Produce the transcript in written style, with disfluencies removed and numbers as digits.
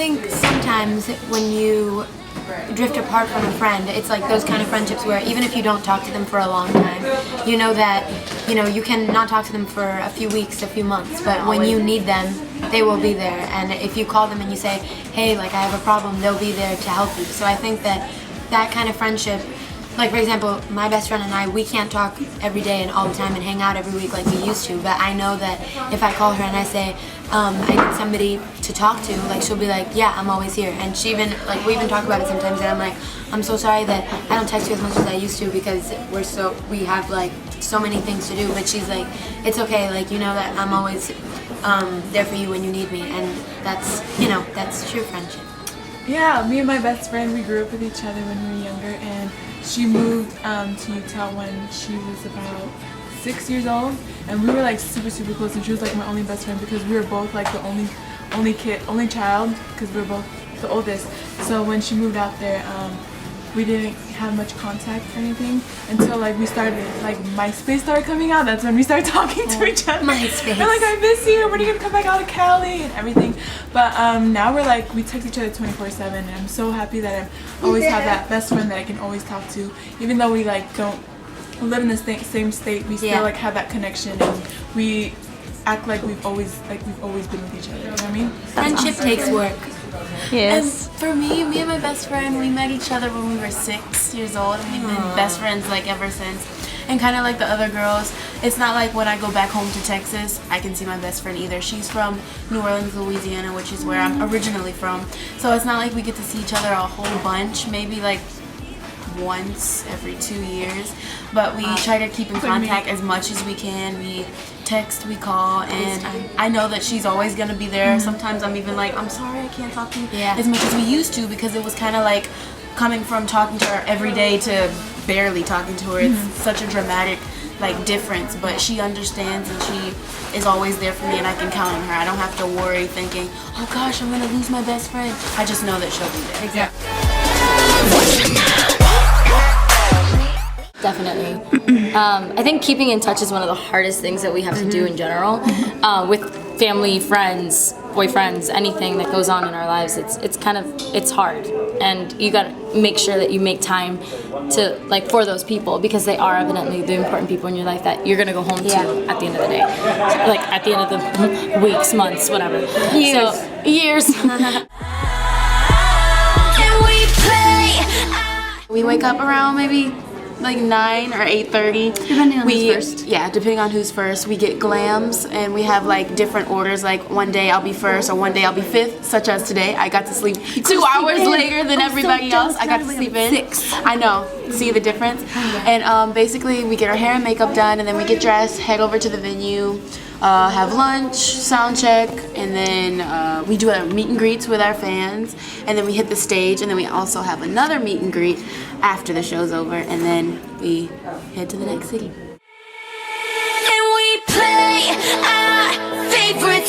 think sometimes when you drift apart from a friend, it's like those kind of friendships where even if you don't talk to them for a long time, you know that, you can not talk to them for a few weeks, a few months, but when you need them, they will be there. And if you call them and you say, hey, like I have a problem, they'll be there to help you. So I think that kind of friendship, like for example, my best friend and I, we can't talk every day and all the time and hang out every week like we used to, but I know that if I call her and I say, I need somebody to talk to, like she'll be like, yeah, I'm always here. And she even, like we even talk about it sometimes, and I'm like, I'm so sorry that I don't text you as much as I used to because we have like so many things to do, but she's like, it's okay, like you know that I'm always there for you when you need me, and that's true friendship. Yeah, me and my best friend, we grew up with each other when we were younger, and she moved to Utah when she was about 6 years old, and we were like super close, and she was like my only best friend because we were both like the only child, because we were both the oldest. So when she moved out there, we didn't have much contact or anything until like we started, like MySpace started coming out. That's when we started talking to each other. MySpace. We're like, I miss you, when are you gonna come back out to Cali and everything. But now we're like, we text each other 24/7, and I'm so happy that I always have that best friend that I can always talk to, even though we like don't live in the same state. We still like have that connection, and we act like we've always been with each other. You know what I mean? Friendship takes work. Yes. And for me and my best friend, we met each other when we were 6 years old, and we've been best friends like ever since. And kind of like the other girls, it's not like when I go back home to Texas, I can see my best friend either. She's from New Orleans, Louisiana, which is where I'm originally from. So it's not like we get to see each other a whole bunch, maybe like once every 2 years. But we try to keep in contact as much as we can. We text, we call, and I know that she's always gonna be there. Sometimes I'm even like, I'm sorry I can't talk to you as much as we used to, because it was kind of like coming from talking to her every day to barely talking to her. It's such a dramatic like difference, but she understands, and she is always there for me, and I can count on her. I don't have to worry thinking, oh gosh, I'm gonna lose my best friend. I just know that she'll be there. Exactly. Definitely. I think keeping in touch is one of the hardest things that we have to do in general. With family, friends, boyfriends, anything that goes on in our lives, it's hard. And you gotta make sure that you make time to, like, for those people, because they are evidently the important people in your life that you're gonna go home to at the end of the day. Like at the end of the weeks, months, whatever. Years. So, years. We wake up around maybe like 9 or 8:30. Depending on who's first. Yeah, depending on who's first. We get glams, and we have like different orders. Like one day I'll be first, or one day I'll be fifth. Such as today, I got to sleep 2 hours later than everybody else. I got to sleep in 6. I know. See the difference? And basically, we get our hair and makeup done, and then we get dressed, head over to the venue. Have lunch, sound check, and then we do a meet and greets with our fans, and then we hit the stage, and then we also have another meet and greet after the show's over, and then we head to the next city. And we play our favorite